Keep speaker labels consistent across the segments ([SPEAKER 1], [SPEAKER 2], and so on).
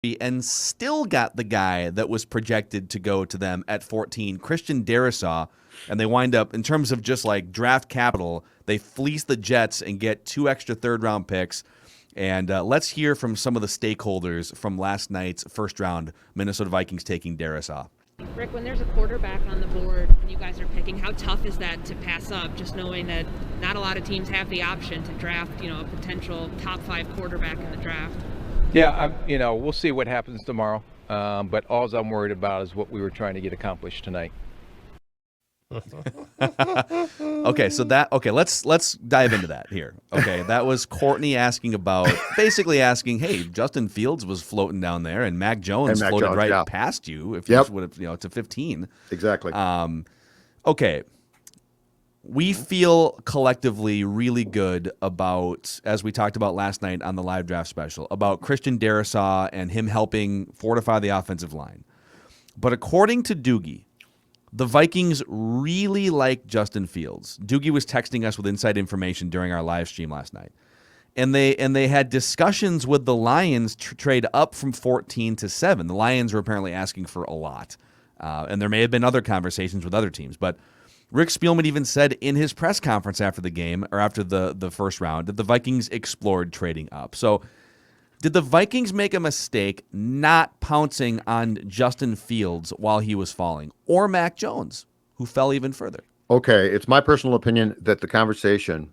[SPEAKER 1] and still got the guy that was projected to go to them at 14, Christian Darrisaw, and they wind up, in terms of just like draft capital, they fleece the Jets and get 2 extra third-round picks. And let's hear from some of the stakeholders from last night's first-round Minnesota Vikings taking Darrisaw.
[SPEAKER 2] Rick, when there's a quarterback on the board and you guys are picking, how tough is that to pass up, just knowing that not a lot of teams have the option to draft, a potential top 5 quarterback in the draft?
[SPEAKER 3] Yeah, we'll see what happens tomorrow. But all I'm worried about is what we were trying to get accomplished tonight.
[SPEAKER 1] Okay, let's dive into that here. Okay, that was Courtney basically asking, hey, Justin Fields was floating down there, and Mac Jones floated right past you if you would have, to 15.
[SPEAKER 4] Exactly.
[SPEAKER 1] Okay. We feel collectively really good about, as we talked about last night on the live draft special, about Christian Darrisaw and him helping fortify the offensive line. But according to Doogie, the Vikings really like Justin Fields. Doogie was texting us with inside information during our live stream last night. And they had discussions with the Lions to trade up from 14 to 7. The Lions were apparently asking for a lot. And there may have been other conversations with other teams. But Rick Spielman even said in his press conference after the game, or after the first round, that the Vikings explored trading up. So did the Vikings make a mistake not pouncing on Justin Fields while he was falling, or Mac Jones, who fell even further?
[SPEAKER 4] Okay, it's my personal opinion that the conversation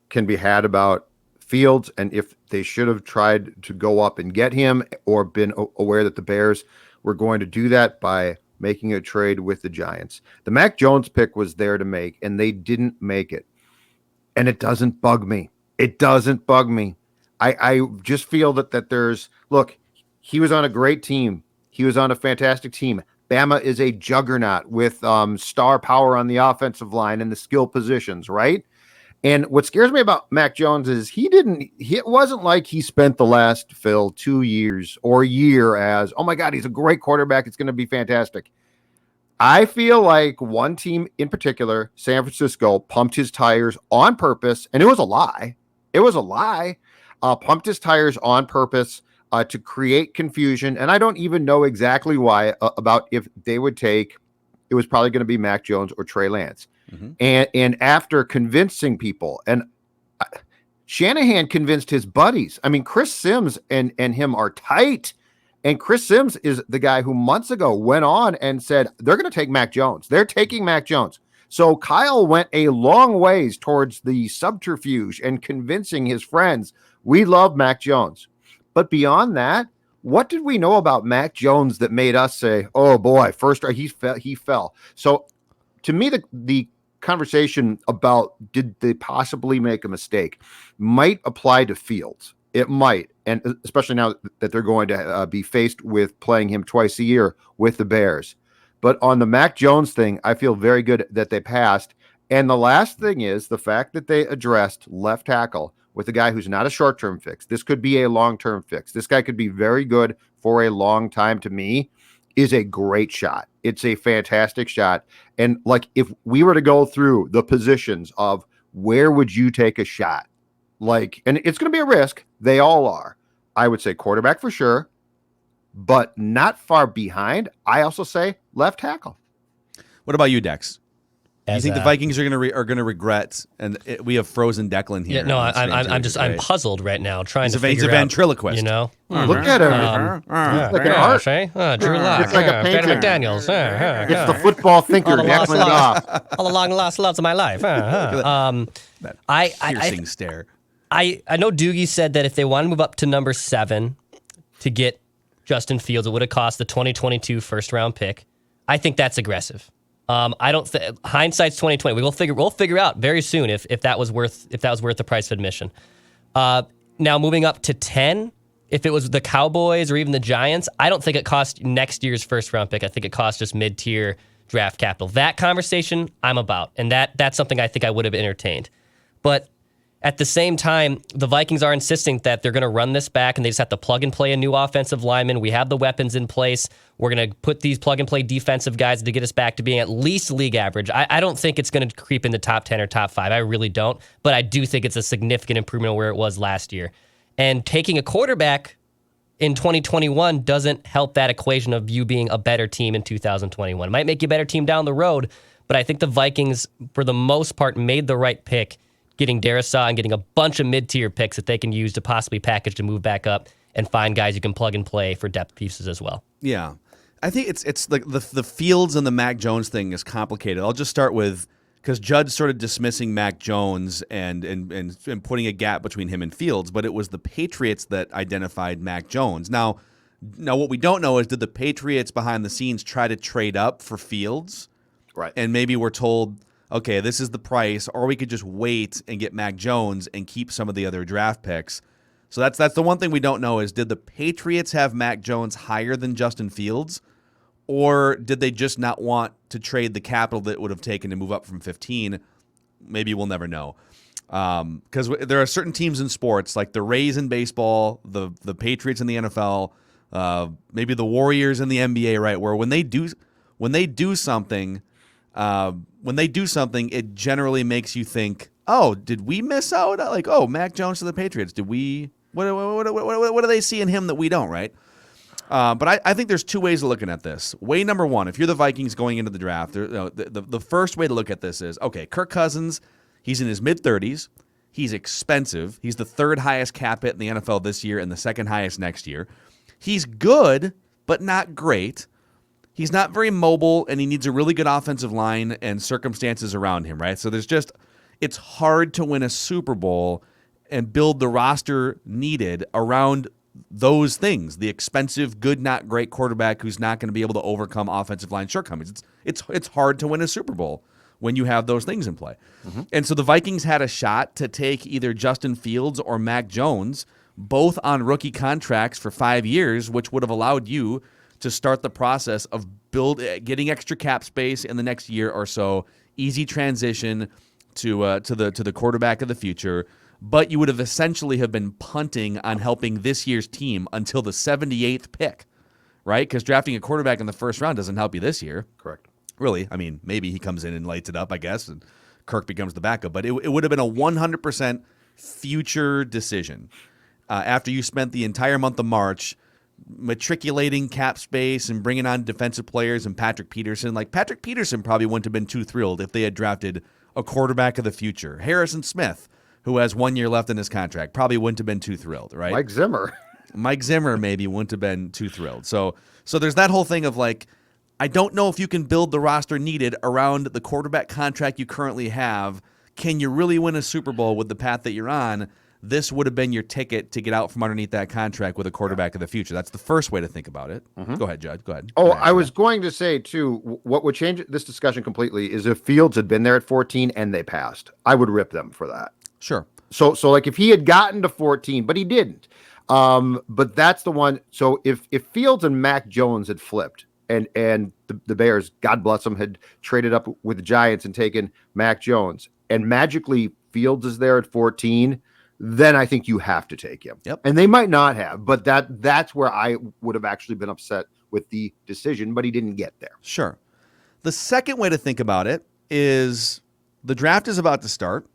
[SPEAKER 4] can be had about Fields and if they should have tried to go up and get him, or been aware that the Bears were going to do that by making a trade with the Giants. The Mac Jones pick was there to make, and they didn't make it. And it doesn't bug me. It doesn't bug me. I just feel that look, he was on a great team. He was on a fantastic team. Bama is a juggernaut with star power on the offensive line and the skill positions, right? And what scares me about Mac Jones is it wasn't like he spent the last, 2 years or a year as, oh my God, he's a great quarterback. It's going to be fantastic. I feel like one team in particular, San Francisco, pumped his tires on purpose. And it was a lie. Pumped his tires on purpose to create confusion. And I don't even know exactly why, about if they would take, it was probably going to be Mac Jones or Trey Lance. Mm-hmm. And after convincing people, and Shanahan convinced his buddies. I mean, Chris Sims and him are tight. And Chris Sims is the guy who months ago went on and said, they're going to take Mac Jones. They're taking Mac Jones. So Kyle went a long ways towards the subterfuge and convincing his friends, we love Mac Jones. But beyond that, what did we know about Mac Jones that made us say, oh boy, he fell. So to me, the conversation about did they possibly make a mistake might apply to Fields. It might, and especially now that they're going to be faced with playing him twice a year with the Bears. But on the Mac Jones thing, I feel very good that they passed. And the last thing is the fact that they addressed left tackle with a guy who's not a short-term fix. This could be a long-term fix. This guy could be very good for a long time. To me, is a great shot. It's a fantastic shot. And like, if we were to go through the positions of where would you take a shot? Like, and it's going to be a risk. They all are. I would say quarterback for sure, but not far behind. I also say left tackle.
[SPEAKER 1] What about you, Dex? Do you think the Vikings are going to regret? And we have frozen Declan here.
[SPEAKER 5] Yeah, no, I'm puzzled right now trying to figure out.
[SPEAKER 1] He's a ventriloquist.
[SPEAKER 5] You know,
[SPEAKER 4] look at him. Like an art.
[SPEAKER 5] Drew Lock.
[SPEAKER 4] It's like a painting.
[SPEAKER 5] Benny McDaniels.
[SPEAKER 4] It's the football thinker, Declan Goff.
[SPEAKER 5] All along the lost loves of my life.
[SPEAKER 1] That piercing stare.
[SPEAKER 5] I know Doogie said that if they want to move up to number 7 to get Justin Fields, it would have cost the 2022 first round pick. I think that's aggressive. I don't. Hindsight's 2020. We'll figure out very soon if that was worth the price of admission. Now moving up to 10, if it was the Cowboys or even the Giants, I don't think it cost next year's first round pick. I think it cost just mid-tier draft capital. That conversation I'm about, and that's something I think I would have entertained. But at the same time, the Vikings are insisting that they're going to run this back and they just have to plug and play a new offensive lineman. We have the weapons in place. We're going to put these plug and play defensive guys to get us back to being at least league average. I don't think it's going to creep in the top 10 or top 5. I really don't. But I do think it's a significant improvement on where it was last year. And taking a quarterback in 2021 doesn't help that equation of you being a better team in 2021. It might make you a better team down the road, but I think the Vikings, for the most part, made the right pick, getting Darrisaw and getting a bunch of mid-tier picks that they can use to possibly package to move back up and find guys you can plug and play for depth pieces as well.
[SPEAKER 1] Yeah. I think it's like the Fields and the Mac Jones thing is complicated. I'll just start with, because Judd started dismissing Mac Jones and putting a gap between him and Fields, but it was the Patriots that identified Mac Jones. Now what we don't know is, did the Patriots behind the scenes try to trade up for Fields?
[SPEAKER 4] Right.
[SPEAKER 1] And maybe we're told, okay, this is the price, or we could just wait and get Mac Jones and keep some of the other draft picks. So that's the one thing we don't know is, did the Patriots have Mac Jones higher than Justin Fields? Or did they just not want to trade the capital that it would have taken to move up from 15? Maybe we'll never know. Because there are certain teams in sports, like the Rays in baseball, the Patriots in the NFL, maybe the Warriors in the NBA, right? Where when they do something, it generally makes you think, oh, did we miss out? Like, oh, Mac Jones to the Patriots. Did we? What do they see in him that we don't, right? But I think there's two ways of looking at this. Way number one, if you're the Vikings going into the draft, the first way to look at this is, okay, Kirk Cousins, he's in his mid-30s. He's expensive. He's the third highest cap hit in the NFL this year and the second highest next year. He's good, but not great. He's not very mobile, and he needs a really good offensive line and circumstances around him, right? So it's hard to win a Super Bowl and build the roster needed around those things, the expensive, good, not great quarterback who's not going to be able to overcome offensive line shortcomings. It's hard to win a Super Bowl when you have those things in play. Mm-hmm. And so the Vikings had a shot to take either Justin Fields or Mac Jones, both on rookie contracts for 5 years, which would have allowed you to start the process of getting extra cap space in the next year or so, easy transition to the quarterback of the future. But you would have essentially have been punting on helping this year's team until the 78th pick, right? Because drafting a quarterback in the first round doesn't help you this year.
[SPEAKER 4] Correct.
[SPEAKER 1] Really. I mean, maybe he comes in and lights it up, I guess, and Kirk becomes the backup. But it would have been a 100% future decision after you spent the entire month of March matriculating cap space and bringing on defensive players and Patrick Peterson. Like, Patrick Peterson probably wouldn't have been too thrilled if they had drafted a quarterback of the future. Harrison Smith, who has 1 year left in his contract, probably wouldn't have been too thrilled, right? Mike Zimmer maybe wouldn't have been too thrilled. So there's that whole thing of, like, I don't know if you can build the roster needed around the quarterback contract you currently have. Can you really win a Super Bowl with the path that you're on? This would have been your ticket to get out from underneath that contract with a quarterback of the future. That's the first way to think about it. Mm-hmm. Go ahead, Judd. Go ahead.
[SPEAKER 4] Oh, I was going to say, too, what would change this discussion completely is if Fields had been there at 14 and they passed. I would rip them for that.
[SPEAKER 1] Sure.
[SPEAKER 4] So like if he had gotten to 14, but he didn't. But that's the one. So if Fields and Mac Jones had flipped and the Bears, God bless them, had traded up with the Giants and taken Mac Jones, and magically Fields is there at 14, then I think you have to take him.
[SPEAKER 1] Yep.
[SPEAKER 4] And they might not have, but that's where I would have actually been upset with the decision, but he didn't get there.
[SPEAKER 1] Sure. The second way to think about it is the draft is about to start.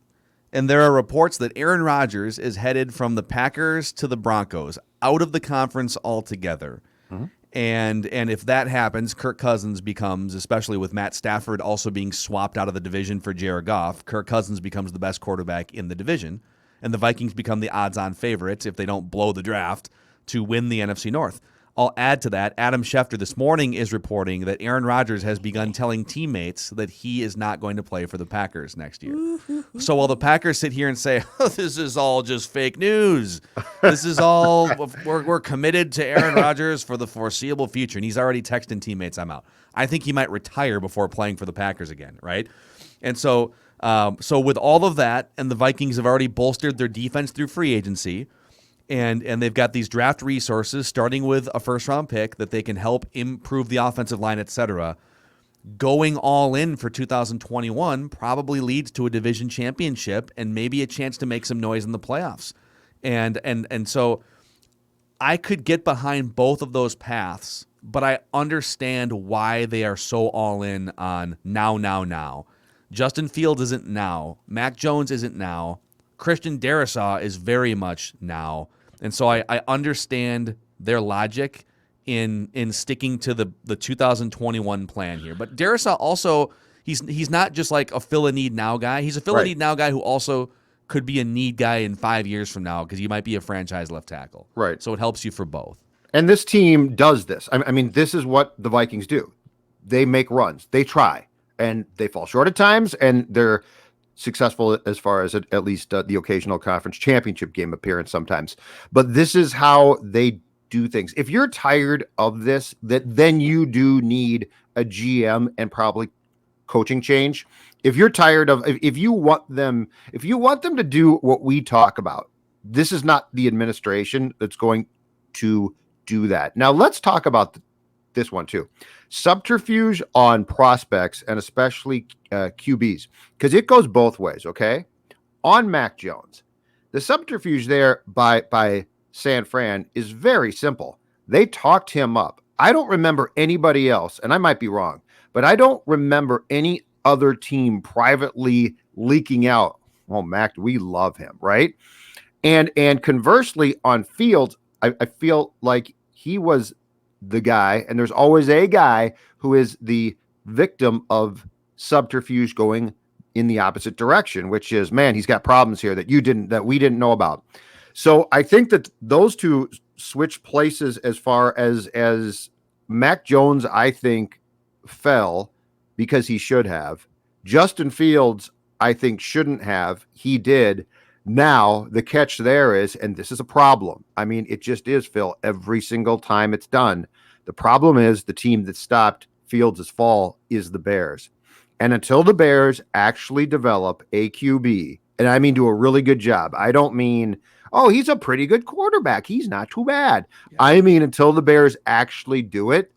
[SPEAKER 1] And there are reports that Aaron Rodgers is headed from the Packers to the Broncos, out of the conference altogether. Mm-hmm. And if that happens, Kirk Cousins becomes, especially with Matt Stafford also being swapped out of the division for Jared Goff, Kirk Cousins becomes the best quarterback in the division. And the Vikings become the odds-on favorites, if they don't blow the draft, to win the NFC North. I'll add to that, Adam Schefter this morning is reporting that Aaron Rodgers has begun telling teammates that he is not going to play for the Packers next year. So while the Packers sit here and say, oh, this is all just fake news, this is all, we're committed to Aaron Rodgers for the foreseeable future, and he's already texting teammates, I'm out. I think he might retire before playing for the Packers again, right? And so with all of that, and the Vikings have already bolstered their defense through free agency, and they've got these draft resources, starting with a first-round pick that they can help improve the offensive line, et cetera. Going all in for 2021 probably leads to a division championship and maybe a chance to make some noise in the playoffs. And so I could get behind both of those paths, but I understand why they are so all in on now. Justin Fields isn't now. Mac Jones isn't now. Christian Darrisaw is very much now. And so I understand their logic in sticking to the 2021 plan here. But Darrisaw also, he's not just like a fill a need now guy. He's a fill a need now guy who also could be a need guy in 5 years from now because you might be a franchise left tackle.
[SPEAKER 4] Right.
[SPEAKER 1] So it helps you for both.
[SPEAKER 4] And this team does this. I mean, this is what the Vikings do. They make runs. They try. And they fall short at times, and they're successful as far as at least the occasional conference championship game appearance sometimes. But this is how they do things. If you're tired of this, then you do need a GM and probably coaching change. If you're tired of, if you want them to do what we talk about, this is not the administration that's going to do that. Now let's talk about this one too. Subterfuge on prospects and especially QBs, because it goes both ways. Okay. On Mac Jones, the subterfuge there by San Fran is very simple. They talked him up. I don't remember anybody else, and I might be wrong, but I don't remember any other team privately leaking out, oh, Mac, we love him, right? And conversely, on Fields, I feel like he was the guy, and there's always a guy who is the victim of subterfuge going in the opposite direction, which is, man, he's got problems here that we didn't know about. So I think that those two switch places as far as Mac Jones, I think, fell because he should have. Justin Fields, I think, shouldn't have. He did. Now, the catch there is, and this is a problem. I mean, it just is, Phil, every single time it's done. The problem is the team that stopped Fields' fall is the Bears. And until the Bears actually develop a QB, and I mean do a really good job, I don't mean, oh, he's a pretty good quarterback, he's not too bad. Yeah. I mean, until the Bears actually do it,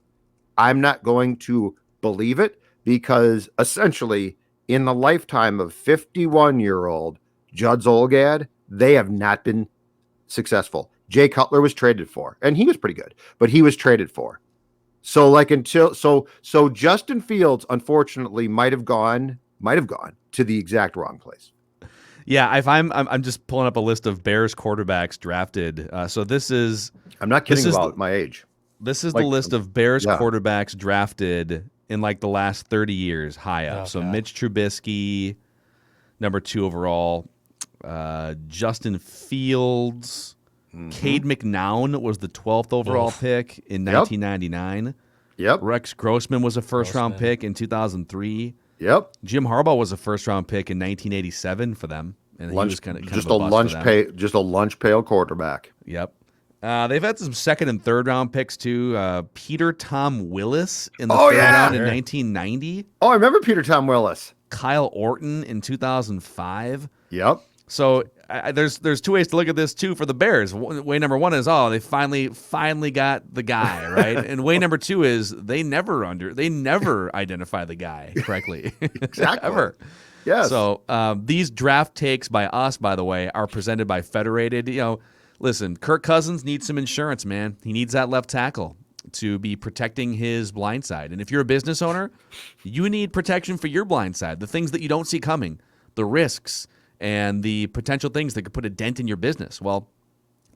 [SPEAKER 4] I'm not going to believe it, because essentially in the lifetime of 51-year-old Judd Zolgad, they have not been successful. Jay Cutler was traded for, and he was pretty good, but he was traded for. So so Justin Fields, unfortunately, might have gone to the exact wrong place.
[SPEAKER 1] Yeah, if I'm just pulling up a list of Bears quarterbacks drafted. So this is,
[SPEAKER 4] I'm not kidding about my age.
[SPEAKER 1] This is the list of Bears quarterbacks drafted in like the last 30 years, high up. So God. Mitch Trubisky, number 2 overall. Justin Fields. Mm-hmm. Cade McNown was the 12th overall pick in 1999.
[SPEAKER 4] Yep.
[SPEAKER 1] Rex Grossman was a first-round pick in 2003.
[SPEAKER 4] Yep.
[SPEAKER 1] Jim Harbaugh was a first-round pick in 1987 for them, and he was kind of
[SPEAKER 4] just a lunch pail quarterback.
[SPEAKER 1] Yep. They've had some second and third round picks too. Peter Tom Willis in the third round in 1990.
[SPEAKER 4] Oh, I remember Peter Tom Willis.
[SPEAKER 1] Kyle Orton in 2005.
[SPEAKER 4] Yep.
[SPEAKER 1] So there's 2 ways to look at this too for the Bears. Way number 1 is, oh, they finally got the guy, right? And way number 2 is they never identify the guy correctly.
[SPEAKER 4] Exactly.
[SPEAKER 1] Ever.
[SPEAKER 4] Yes.
[SPEAKER 1] So these draft takes by us, by the way, are presented by Federated. You know, listen, Kirk Cousins needs some insurance, man. He needs that left tackle to be protecting his blind side. And if you're a business owner, you need protection for your blind side, the things that you don't see coming, the risks, and the potential things that could put a dent in your business. Well,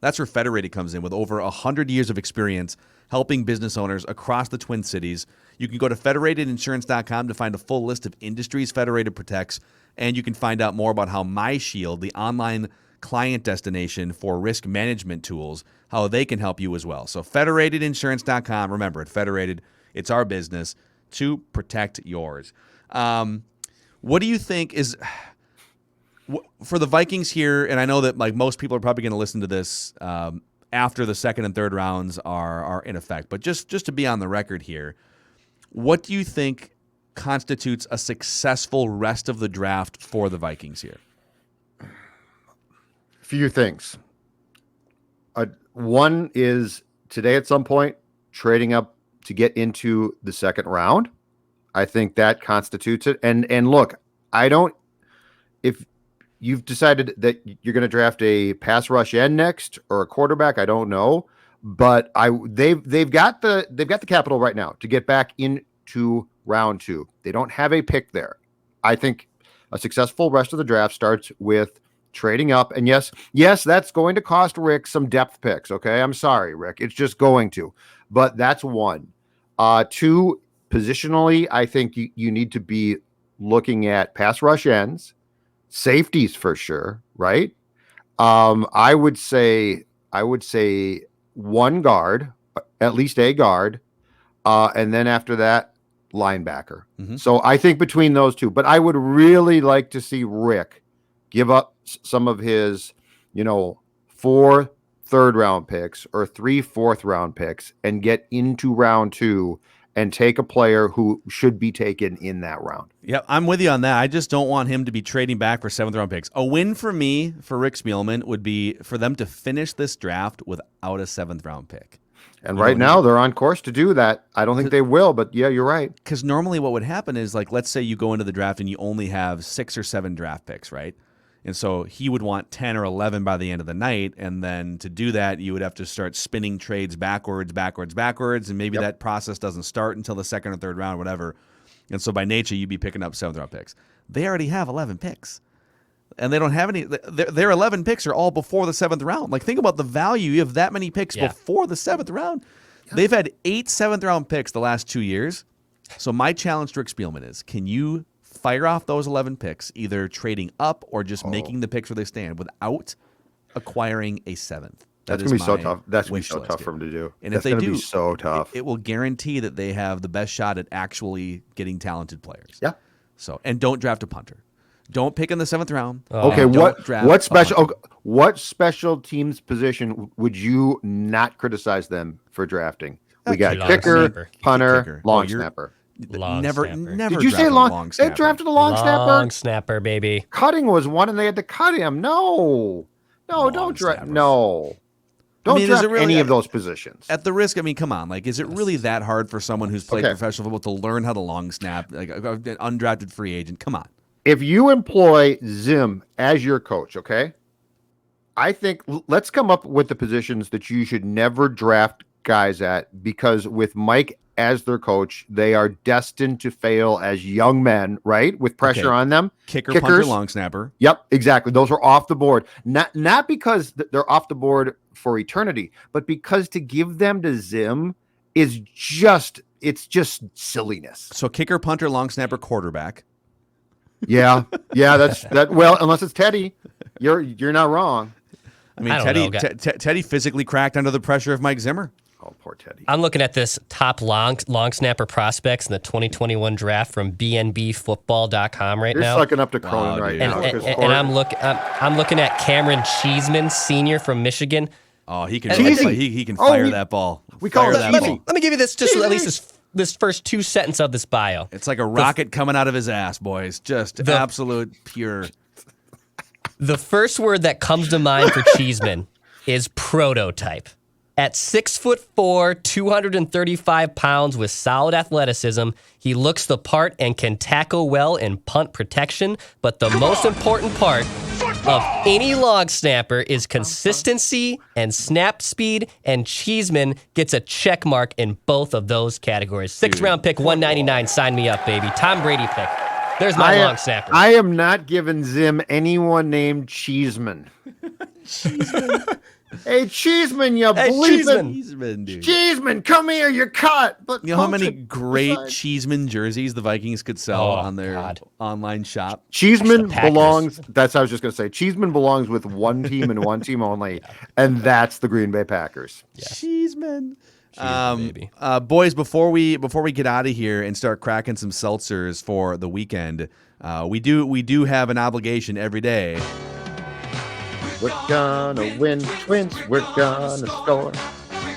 [SPEAKER 1] that's where Federated comes in with over 100 years of experience helping business owners across the Twin Cities. You can go to federatedinsurance.com to find a full list of industries Federated protects, and you can find out more about how MyShield, the online client destination for risk management tools, how they can help you as well. So federatedinsurance.com. Remember, at Federated, it's our business to protect yours. What do you think is... for the Vikings here, and I know that like most people are probably going to listen to this after the second and third rounds are in effect, but just to be on the record here, what do you think constitutes a successful rest of the draft for the Vikings here?
[SPEAKER 4] Few things. One is today at some point trading up to get into the second round. I think that constitutes it. And look, if you've decided that you're going to draft a pass rush end next or a quarterback, I don't know, but they've got the capital right now to get back into round 2. They don't have a pick there. I think a successful rest of the draft starts with trading up. And yes, that's going to cost Rick some depth picks. Okay, I'm sorry, Rick. It's just going to. But that's one. Two, positionally, I think you need to be looking at pass rush ends, safeties for sure, right? I would say one guard, at least a guard, and then after that, linebacker. So I think between those two, but I would really like to see Rick give up some of his, 4 third-round picks or 3 fourth-round picks and get into round 2 and take a player who should be taken in that round.
[SPEAKER 1] Yep, I'm with you on that. I just don't want him to be trading back for 7th-round picks. A win for me, for Rick Spielman, would be for them to finish this draft without a 7th-round pick.
[SPEAKER 4] And right now, they're on course to do that. I don't think they will, but yeah, you're right.
[SPEAKER 1] Because normally what would happen is, like, let's say you go into the draft and you only have 6 or 7 draft picks, right? And so he would want 10 or 11 by the end of the night. And then to do that, you would have to start spinning trades backwards. And maybe that process doesn't start until the 2nd or 3rd round, whatever. And so by nature, you'd be picking up 7th-round picks. They already have 11 picks. And they don't have any. Their 11 picks are all before the 7th round. Like, think about the value. You have that many picks before the 7th round. Yeah. They've had 8 7th-round picks the last 2 years. So my challenge to Rick Spielman is, can you fire off those 11 picks, either trading up or just making the picks where they stand without acquiring a 7th?
[SPEAKER 4] That's going to be so tough. That's going to be so tough for them to do.
[SPEAKER 1] And
[SPEAKER 4] that's
[SPEAKER 1] if they do,
[SPEAKER 4] be so tough.
[SPEAKER 1] It will guarantee that they have the best shot at actually getting talented players.
[SPEAKER 4] Yeah.
[SPEAKER 1] So, and don't draft a punter. Don't pick in the 7th round.
[SPEAKER 4] Okay, what special teams position would you not criticize them for drafting? We got kicker, punter, long snapper.
[SPEAKER 1] Never.
[SPEAKER 4] Did you say long snapper? They drafted a long snapper.
[SPEAKER 5] Long snapper, baby.
[SPEAKER 4] Cutting was one, and they had to cut him. No, don't draft. No, don't draft any of those positions.
[SPEAKER 1] At the risk, I mean, come on. Like, is it really that hard for someone who's played professional football to learn how to long snap? Like an undrafted free agent. Come on.
[SPEAKER 4] If you employ Zim as your coach, okay, I think let's come up with the positions that you should never draft guys at, because with Mike as their coach, they are destined to fail as young men, right? With pressure on them.
[SPEAKER 1] Kickers, punter, long snapper.
[SPEAKER 4] Yep, exactly. Those are off the board. Not because they're off the board for eternity, but because to give them to Zim is just silliness.
[SPEAKER 1] So kicker, punter, long snapper, quarterback.
[SPEAKER 4] Yeah, that's that. Well, unless it's Teddy, you're not wrong.
[SPEAKER 1] I mean, Teddy physically cracked under the pressure of Mike Zimmer.
[SPEAKER 4] Oh, poor Teddy.
[SPEAKER 5] I'm looking at this top long snapper prospects in the 2021 draft from bnbfootball.com right now.
[SPEAKER 4] You're sucking up to Cronin right now.
[SPEAKER 5] And I'm looking at Cameron Cheeseman, senior from Michigan.
[SPEAKER 1] Oh, he can fire that ball.
[SPEAKER 4] We call it
[SPEAKER 5] let me give you this, just at least this first 2 sentences of this bio.
[SPEAKER 1] It's like a rocket coming out of his ass, boys. Just absolute pure.
[SPEAKER 5] The first word that comes to mind for Cheeseman is prototype. At 6'4", 235 pounds with solid athleticism, he looks the part and can tackle well in punt protection. But the most important part of any long snapper is consistency and snap speed, and Cheeseman gets a check mark in both of those categories. 6th round pick, 199. Sign me up, baby. Tom Brady pick. There's my long snapper.
[SPEAKER 4] I am not giving Zim anyone named Cheeseman. Hey, Cheeseman, Cheeseman, come here, you're cut. But
[SPEAKER 1] you know how many great Cheeseman jerseys the Vikings could sell on their online shop?
[SPEAKER 4] Cheeseman belongs, that's what I was just going to say. Cheeseman belongs with one team and one team only, and that's the Green Bay Packers.
[SPEAKER 1] Yeah. Cheeseman. Boys, before we get out of here and start cracking some seltzers for the weekend, we do have an obligation every day.
[SPEAKER 4] We're gonna win, Twins. We're gonna score.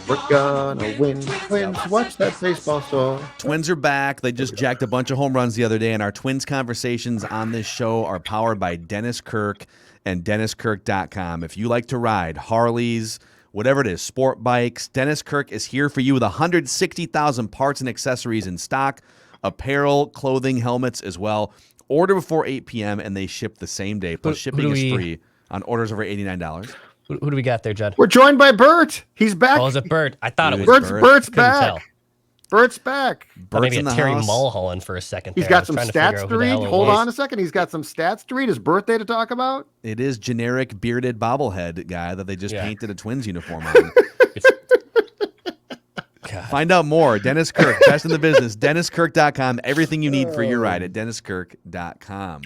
[SPEAKER 4] We're gonna win, Twins. Watch that baseball score.
[SPEAKER 1] Twins are back. They just jacked a bunch of home runs the other day, and our Twins conversations on this show are powered by Dennis Kirk and DennisKirk.com. If you like to ride Harleys, whatever it is, sport bikes, Dennis Kirk is here for you with 160,000 parts and accessories in stock, apparel, clothing, helmets as well. Order before 8 p.m. and they ship the same day. Plus shipping is free on orders over $89.
[SPEAKER 5] Who do we got there, Judd?
[SPEAKER 4] We're joined by Bert. He's back.
[SPEAKER 5] Oh, is it Bert? I thought it was
[SPEAKER 4] Bert's back.
[SPEAKER 5] Tell.
[SPEAKER 4] Bert's back.
[SPEAKER 5] Thought maybe
[SPEAKER 1] Bert's in
[SPEAKER 5] a
[SPEAKER 1] the
[SPEAKER 5] Terry
[SPEAKER 1] house.
[SPEAKER 5] Mulholland for a second.
[SPEAKER 4] He's
[SPEAKER 5] there. I
[SPEAKER 4] got
[SPEAKER 5] was
[SPEAKER 4] some
[SPEAKER 5] trying to figure
[SPEAKER 4] stats
[SPEAKER 5] out
[SPEAKER 4] to
[SPEAKER 5] who the
[SPEAKER 4] read.
[SPEAKER 5] hell it
[SPEAKER 4] Hold
[SPEAKER 5] was.
[SPEAKER 4] on a second. He's got some stats to read. His birthday to talk about.
[SPEAKER 1] It is generic bearded bobblehead guy that they just
[SPEAKER 5] Yeah.
[SPEAKER 1] painted a Twins uniform on.
[SPEAKER 5] God.
[SPEAKER 1] Find out more. Dennis Kirk, best in the business. DennisKirk.com. Everything you need for your ride at DennisKirk.com.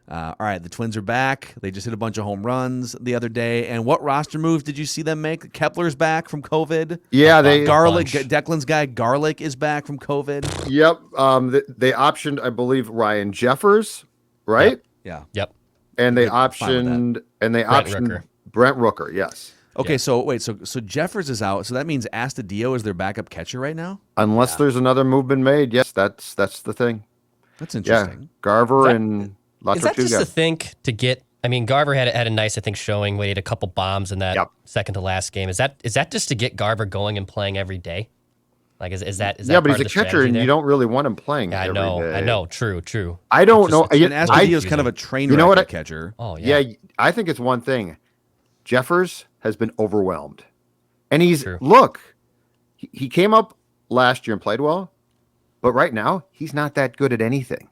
[SPEAKER 1] All right, the Twins are back. They just hit a bunch of home runs the other day. And what roster moves did you see them make? Kepler's back from COVID.
[SPEAKER 4] Yeah, they.
[SPEAKER 1] Garlic,
[SPEAKER 5] bunch.
[SPEAKER 1] Declan's guy Garlic is back from COVID.
[SPEAKER 4] Yep. They optioned, I believe, Ryan Jeffers, right?
[SPEAKER 1] Yeah.
[SPEAKER 5] Yep.
[SPEAKER 4] And they
[SPEAKER 1] Fine with that.
[SPEAKER 4] optioned
[SPEAKER 5] Rooker.
[SPEAKER 4] Brent Rooker. Yes.
[SPEAKER 1] Okay,
[SPEAKER 5] Yeah.
[SPEAKER 1] so wait, so Jeffers is out. So that means Astudillo is their backup catcher right now?
[SPEAKER 4] Unless there's another move been made. Yes, that's the thing.
[SPEAKER 1] That's
[SPEAKER 4] Yeah.
[SPEAKER 1] interesting.
[SPEAKER 4] Garver
[SPEAKER 5] That-
[SPEAKER 4] and
[SPEAKER 5] Is that just
[SPEAKER 4] Tortuga.
[SPEAKER 5] a think to get? I mean, Garver had a nice, I think, showing. We had a couple bombs in that
[SPEAKER 4] Yep.
[SPEAKER 5] second to last game. Is that just to get Garver going and playing every day? Like, is that?
[SPEAKER 4] Yeah, but
[SPEAKER 5] part
[SPEAKER 4] he's
[SPEAKER 5] of
[SPEAKER 4] a
[SPEAKER 5] the
[SPEAKER 4] catcher,
[SPEAKER 5] strategy
[SPEAKER 4] and
[SPEAKER 5] there?
[SPEAKER 4] you don't really want him playing.
[SPEAKER 5] Yeah, I
[SPEAKER 4] every
[SPEAKER 5] know.
[SPEAKER 4] day.
[SPEAKER 5] I know. True.
[SPEAKER 4] I don't know.
[SPEAKER 5] It's just-
[SPEAKER 1] And
[SPEAKER 5] I-
[SPEAKER 1] Astudillo is kind of a train
[SPEAKER 4] You know
[SPEAKER 1] wreck
[SPEAKER 4] what
[SPEAKER 1] at catcher.
[SPEAKER 5] Oh yeah.
[SPEAKER 4] Yeah, I think it's one thing. Jeffers has been overwhelmed, and
[SPEAKER 5] True.
[SPEAKER 4] he came up last year and played well, but right now he's not that good at anything.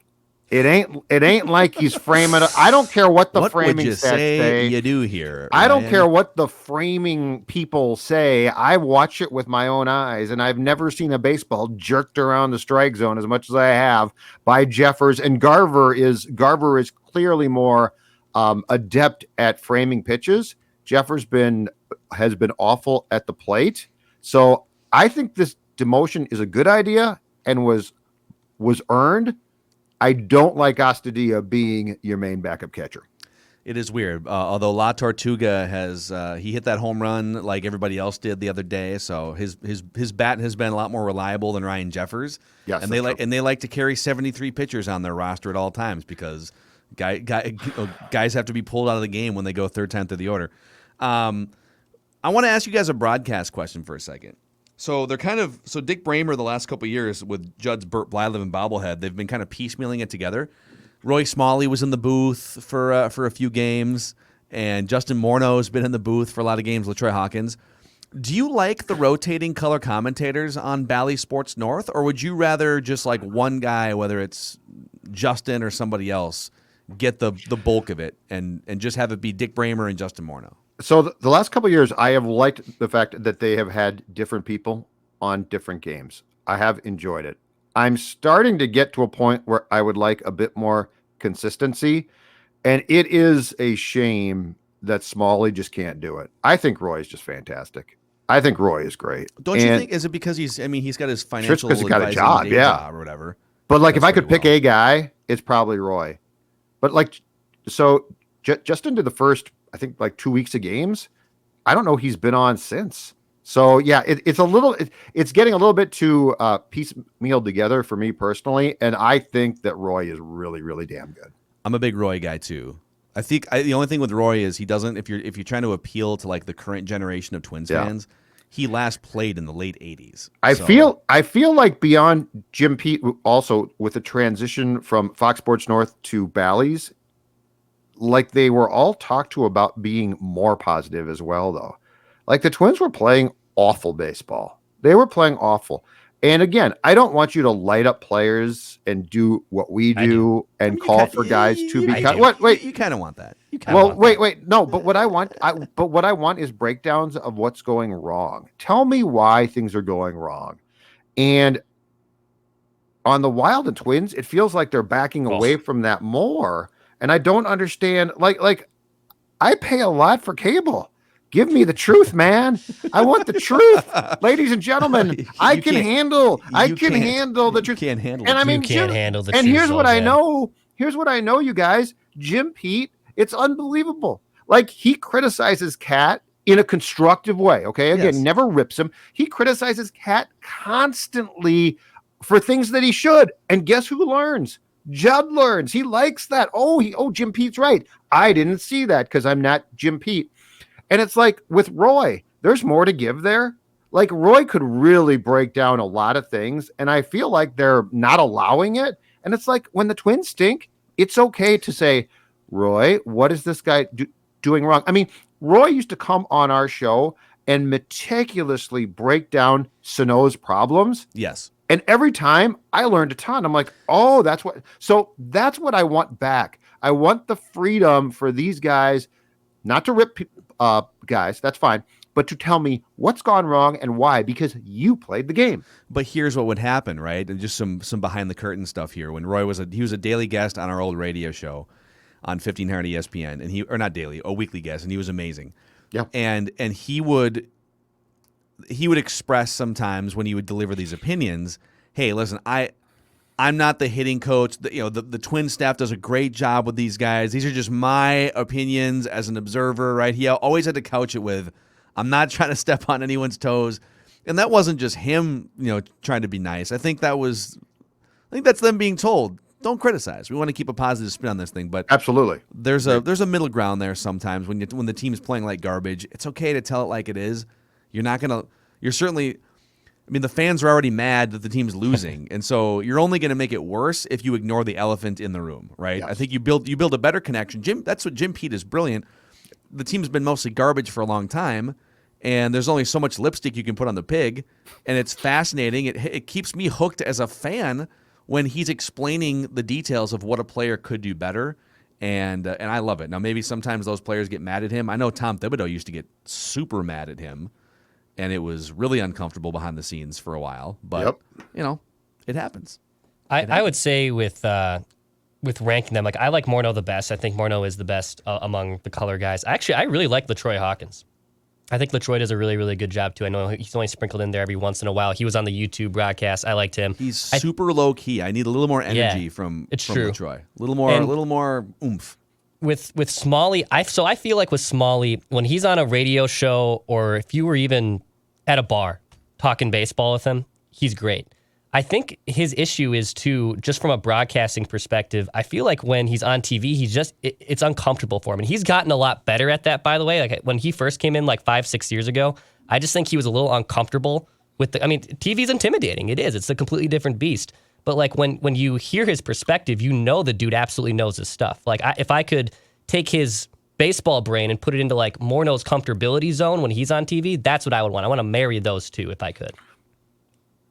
[SPEAKER 4] It ain't like he's framing. I don't care what the
[SPEAKER 1] What
[SPEAKER 4] framing
[SPEAKER 1] would you
[SPEAKER 4] stats
[SPEAKER 1] say you do here?
[SPEAKER 4] I don't
[SPEAKER 1] Ryan?
[SPEAKER 4] care what the framing people say. I watch it with my own eyes, and I've never seen a baseball jerked around the strike zone as much as I have by Jeffers. And Garver is clearly more adept at framing pitches. Jeffers has been awful at the plate. So I think this demotion is a good idea and was earned. I don't like Astudillo being your main backup catcher.
[SPEAKER 1] It is weird. Although La Tortuga has he hit that home run like everybody else did the other day, so his bat has been a lot more reliable than Ryan Jeffers.
[SPEAKER 4] Yes,
[SPEAKER 1] and
[SPEAKER 4] that's
[SPEAKER 1] they like to carry 73 pitchers on their roster at all times because guys have to be pulled out of the game when they go third time through the order. I want to ask you guys a broadcast question for a second. So they're Dick Bramer the last couple of years with Judd's Burt Blyleven bobblehead, they've been kind of piecemealing it together. Roy Smalley was in the booth for a few games, and Justin Morneau has been in the booth for a lot of games. LaTroy Hawkins. Do you like the rotating color commentators on Bally Sports North, or would you rather just like one guy, whether it's Justin or somebody else, get the bulk of it and just have it be Dick Bramer and Justin Morneau?
[SPEAKER 4] So the last couple of years, I have liked the fact that they have had different people on different games. I have enjoyed it. I'm starting to get to a point where I would like a bit more consistency, and it is a shame that Smalley just can't do it. I think Roy is just fantastic. I think Roy is great.
[SPEAKER 1] Don't you think? Is it because he's got his financial
[SPEAKER 4] because he's got a
[SPEAKER 1] advising
[SPEAKER 4] job,
[SPEAKER 1] day
[SPEAKER 4] yeah.
[SPEAKER 1] job or whatever?
[SPEAKER 4] But like,
[SPEAKER 1] That's
[SPEAKER 4] if I could
[SPEAKER 1] pretty
[SPEAKER 4] pick a guy, it's probably Roy. But like, so just into the first, I think like 2 weeks of games, I don't know he's been on since. So yeah, it's getting a little bit too piecemeal together for me personally, and I think that Roy is really, really damn good.
[SPEAKER 1] I'm a big Roy guy too. I think the only thing with Roy is he doesn't. If you're trying to appeal to like the current generation of Twins fans, he last played in the late '80s.
[SPEAKER 4] I feel like beyond Jim Pete, also with the transition from Fox Sports North to Bally's, like they were all talked to about being more positive as well, though. Like the Twins were playing awful baseball. They were playing awful. And again, I don't want you to light up players and do what we do and call for guys to be. Wait,
[SPEAKER 1] you kind of want that.
[SPEAKER 4] Wait. No, but what I want is breakdowns of what's going wrong. Tell me why things are going wrong. And on the Wild and Twins, it feels like they're backing away from that more. And I don't understand. Like I pay a lot for cable. Give me the truth, man. I want the truth, ladies and gentlemen. I can handle the truth.
[SPEAKER 1] You can't handle
[SPEAKER 4] And
[SPEAKER 1] it.
[SPEAKER 4] I mean,
[SPEAKER 5] You can't handle the
[SPEAKER 4] and
[SPEAKER 5] truth.
[SPEAKER 4] here's what
[SPEAKER 5] though,
[SPEAKER 4] I
[SPEAKER 5] man.
[SPEAKER 4] know. Here's what I know, you guys. Jim Pete, it's unbelievable. Like he criticizes Cat in a constructive way. Okay, again,
[SPEAKER 1] Yes.
[SPEAKER 4] never rips him. He criticizes Cat constantly for things that he should. And guess who learns? Judd learns. He likes that. Jim Pete's right. I didn't see that because I'm not Jim Pete. And it's like with Roy, there's more to give there. Like Roy could really break down a lot of things, and I feel like they're not allowing it. And it's like when the Twins stink, it's okay to say, Roy, what is this guy doing wrong? I mean, Roy used to come on our show and meticulously break down Sano's problems.
[SPEAKER 1] Yes.
[SPEAKER 4] And every time I learned a ton. I'm like, oh, that's what I want back. I want the freedom for these guys not to rip guys. That's fine. But to tell me what's gone wrong and why, because you played the game.
[SPEAKER 1] But here's what would happen, right? And just some behind the curtain stuff here. When Roy was he was a daily guest on our old radio show on 1500 ESPN, and or not daily, a weekly guest, and he was amazing.
[SPEAKER 4] Yeah.
[SPEAKER 1] And he would express sometimes when he would deliver these opinions, hey, listen, I'm not the hitting coach. The Twin staff does a great job with these guys. These are just my opinions as an observer, right? He always had to couch it with, I'm not trying to step on anyone's toes. And that wasn't just him, trying to be nice. I think that's them being told, don't criticize. We want to keep a positive spin on this thing, but
[SPEAKER 4] Absolutely.
[SPEAKER 1] there's a middle ground there sometimes when the team's playing like garbage. It's okay to tell it like it is. You're certainly, the fans are already mad that the team's losing, and so you're only going to make it worse if you ignore the elephant in the room, right?
[SPEAKER 4] Yes.
[SPEAKER 1] I think you build a better connection. That's what Jim Pete is brilliant. The team's been mostly garbage for a long time, and there's only so much lipstick you can put on the pig, and it's fascinating. It keeps me hooked as a fan when he's explaining the details of what a player could do better, and I love it. Now, maybe sometimes those players get mad at him. I know Tom Thibodeau used to get super mad at him, and it was really uncomfortable behind the scenes for a while. But, it happens.
[SPEAKER 5] I would say with ranking them, like I like Morneau the best. I think Morneau is the best among the color guys. Actually, I really like LaTroy Hawkins. I think LaTroy does a really, really good job, too. I know he's only sprinkled in there every once in a while. He was on the YouTube broadcast. I liked him.
[SPEAKER 1] He's super low-key. I need a little more energy from
[SPEAKER 5] true.
[SPEAKER 1] LaTroy. A little more oomph.
[SPEAKER 5] With Smalley, I feel like with Smalley, when he's on a radio show or if you were even at a bar talking baseball with him, he's great. I think his issue is, too, just from a broadcasting perspective, I feel like when he's on TV, it's uncomfortable for him. And he's gotten a lot better at that, by the way. Like when he first came in like 5-6 years ago, I just think he was a little uncomfortable with TV's intimidating. It is. It's a completely different beast. But like when you hear his perspective, the dude absolutely knows his stuff. Like if I could take his baseball brain and put it into like Morneau's comfortability zone when he's on TV, that's what I would want. I want to marry those two if I could.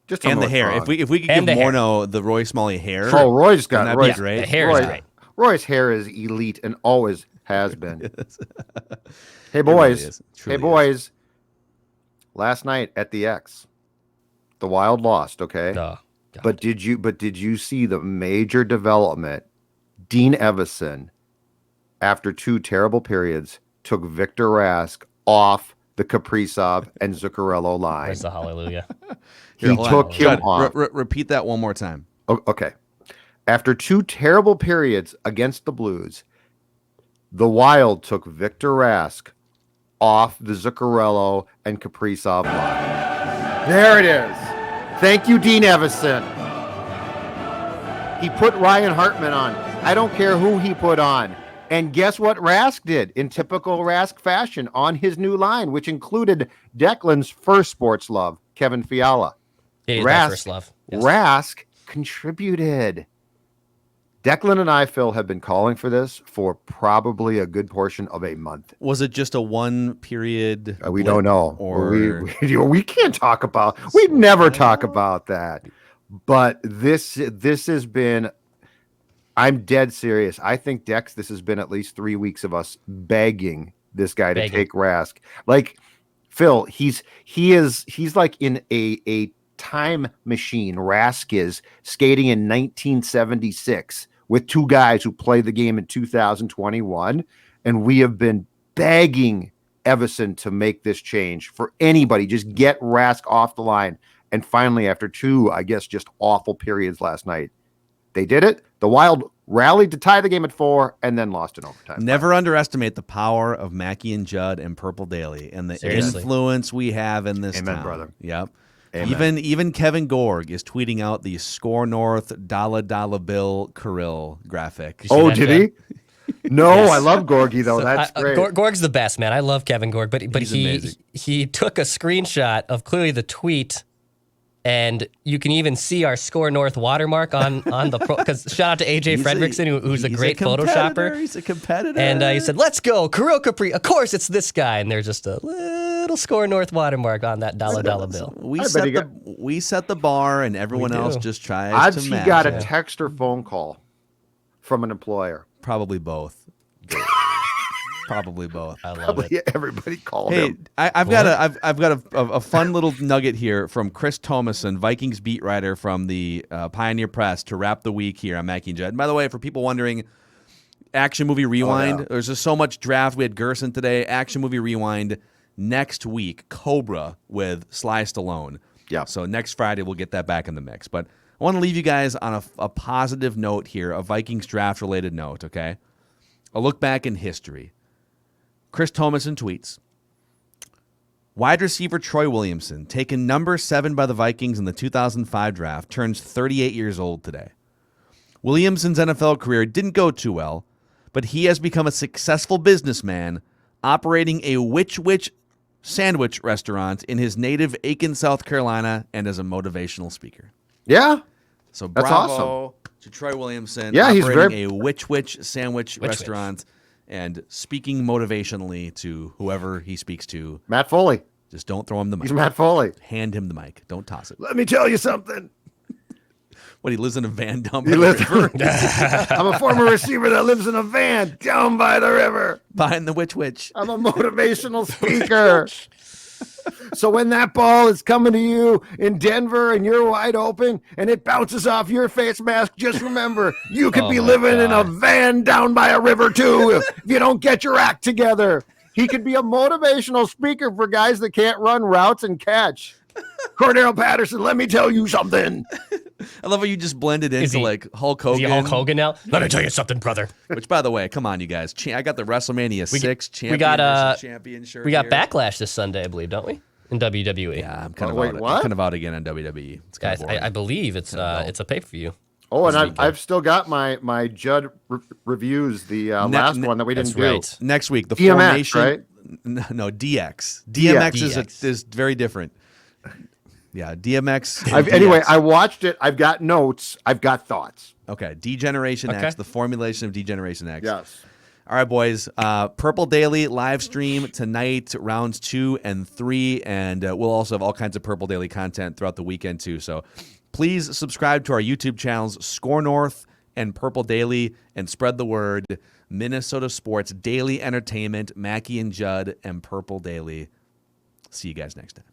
[SPEAKER 4] Just
[SPEAKER 1] and the hair. If we could give Morneau the Roy Smalley hair.
[SPEAKER 4] Oh, Roy's got
[SPEAKER 1] Roy's great.
[SPEAKER 5] The hair is great.
[SPEAKER 4] Roy's hair is elite and always has been. Hey boys.
[SPEAKER 1] Truly
[SPEAKER 4] hey boys. Last night at the X, the Wild lost, okay?
[SPEAKER 5] Oh, God.
[SPEAKER 4] But did you see the major development? Dean Evison, after 2 terrible periods, took Victor Rask off the Kaprizov and Zuccarello line.
[SPEAKER 5] Where's the hallelujah?
[SPEAKER 4] He took him off.
[SPEAKER 1] Repeat that one more time.
[SPEAKER 4] Okay. After 2 terrible periods against the Blues, the Wild took Victor Rask off the Zuccarello and Kaprizov line. There it is. Thank you, Dean Evison. He put Ryan Hartman on. I don't care who he put on. And guess what Rask did in typical Rask fashion on his new line, which included Declan's first sports love, Kevin Fiala.
[SPEAKER 5] It is my first love. Yes.
[SPEAKER 4] Rask contributed. Declan and I, Phil, have been calling for this for probably a good portion of a month.
[SPEAKER 1] Was it just a 1 period?
[SPEAKER 4] We don't know.
[SPEAKER 1] Or
[SPEAKER 4] we can't talk about. We never talk about that. But this has been. I'm dead serious. I think Dex. This has been at least 3 weeks of us begging this guy to take Rask. Like Phil, he's like in a time machine. Rask is skating in 1976 with 2 guys who played the game in 2021, and we have been begging Evison to make this change for anybody. Just get Rask off the line. And finally, after 2, I guess, just awful periods last night, they did it. The Wild rallied to tie the game at 4 and then lost in overtime.
[SPEAKER 1] Never underestimate the power of Mackey and Judd and Purple Daily and the influence we have in this
[SPEAKER 4] Amen,
[SPEAKER 1] town.
[SPEAKER 4] brother.
[SPEAKER 1] Yep.
[SPEAKER 4] Amen.
[SPEAKER 1] Even Kevin Gorg is tweeting out the Score North $dollar bill Kirill graphic.
[SPEAKER 4] Oh, did he? No, yes. I love Gorgie though. That's great.
[SPEAKER 5] Gorg's the best, man. I love Kevin Gorg, but
[SPEAKER 1] He's
[SPEAKER 5] he took a screenshot of clearly the tweet, and you can even see our Score North watermark on the pro. Because shout out to AJ Fredrickson, who's a great Photoshopper.
[SPEAKER 1] He's a competitor.
[SPEAKER 5] And he said, "Let's go, Kirill Kapri." Of course, it's this guy, and there's just a little little Score North watermark on that dollar bill.
[SPEAKER 1] We set the bar, and everyone else just tries
[SPEAKER 4] Odds
[SPEAKER 1] to
[SPEAKER 4] he
[SPEAKER 1] match.
[SPEAKER 4] got a text or phone call from an employer.
[SPEAKER 1] Probably both. Probably both.
[SPEAKER 5] I love
[SPEAKER 4] Probably
[SPEAKER 5] it.
[SPEAKER 4] everybody called
[SPEAKER 1] Hey,
[SPEAKER 4] him.
[SPEAKER 1] I've got a fun little nugget here from Chris Thomason, Vikings beat writer from the Pioneer Press, to wrap the week here on Mackey and Judd. And by the way, for people wondering, Action Movie Rewind.
[SPEAKER 4] yeah.
[SPEAKER 1] There's just so much draft. We had Gerson today. Action Movie Rewind next week. Cobra with Sly Stallone.
[SPEAKER 4] Yeah.
[SPEAKER 1] So next Friday we'll get that back in the mix. But I want to leave you guys on a positive note here, a Vikings draft related note. Okay, a look back in history. Chris Thomason tweets, wide receiver Troy Williamson, taken number 7 by the Vikings in the 2005 draft, turns 38 years old today. Williamson's NFL career didn't go too well, but he has become a successful businessman operating a Witch sandwich restaurant in his native Aiken, South Carolina, and as a motivational speaker.
[SPEAKER 4] Yeah.
[SPEAKER 1] So
[SPEAKER 4] That's
[SPEAKER 1] bravo
[SPEAKER 4] awesome.
[SPEAKER 1] to Troy Williamson,
[SPEAKER 4] Yeah, he's
[SPEAKER 1] operating a Witch sandwich restaurant and speaking motivationally to whoever he speaks to.
[SPEAKER 4] Matt Foley.
[SPEAKER 1] Just don't throw him the mic.
[SPEAKER 4] He's Matt Foley.
[SPEAKER 1] Hand him the mic. Don't toss it.
[SPEAKER 4] Let me tell you something.
[SPEAKER 1] What, he lives in a van down by
[SPEAKER 4] He
[SPEAKER 1] the
[SPEAKER 4] lives-
[SPEAKER 1] river?
[SPEAKER 4] I'm a former receiver that lives in a van down by the river.
[SPEAKER 1] Behind the witch.
[SPEAKER 4] I'm a motivational speaker. So when that ball is coming to you in Denver and you're wide open and it bounces off your face mask, just remember, you could be living in a van down by a river too if you don't get your act together. He could be a motivational speaker for guys that can't run routes and catch. Cordero Patterson, let me tell you something.
[SPEAKER 1] I love how you just blended into like Hulk
[SPEAKER 5] Is
[SPEAKER 1] Hogan.
[SPEAKER 5] he Hulk Hogan now? Let me tell you something, brother.
[SPEAKER 1] Which, by the way, come on, you guys. I got the WrestleMania 6 champion
[SPEAKER 5] we got,
[SPEAKER 1] versus champion shirt.
[SPEAKER 5] We got
[SPEAKER 1] here.
[SPEAKER 5] Backlash this Sunday, I believe, don't we? In WWE.
[SPEAKER 1] Yeah, I'm kind of
[SPEAKER 4] wait,
[SPEAKER 1] out.
[SPEAKER 4] what?
[SPEAKER 1] I'm kind of out again on WWE. It's kind
[SPEAKER 5] Guys,
[SPEAKER 1] of boring.
[SPEAKER 5] I believe it's a pay-per-view.
[SPEAKER 4] Oh, and
[SPEAKER 5] weekend.
[SPEAKER 4] I've still got my Judd reviews, the last one that we didn't
[SPEAKER 5] That's
[SPEAKER 4] do.
[SPEAKER 5] right.
[SPEAKER 1] Next week, the
[SPEAKER 4] DMX,
[SPEAKER 1] formation.
[SPEAKER 4] right?
[SPEAKER 1] No, DX. DMX
[SPEAKER 5] DX.
[SPEAKER 1] is very different. Yeah, DMX.
[SPEAKER 4] Anyway,
[SPEAKER 1] DX.
[SPEAKER 4] I watched it. I've got notes. I've got thoughts.
[SPEAKER 1] Okay, Degeneration
[SPEAKER 5] Okay.
[SPEAKER 1] X, the formulation of Degeneration X.
[SPEAKER 4] Yes.
[SPEAKER 1] All right, boys. Purple Daily live stream tonight, rounds 2 and 3, and we'll also have all kinds of Purple Daily content throughout the weekend too. So please subscribe to our YouTube channels, Score North and Purple Daily, and spread the word. Minnesota Sports Daily Entertainment, Mackey and Judd, and Purple Daily. See you guys next time.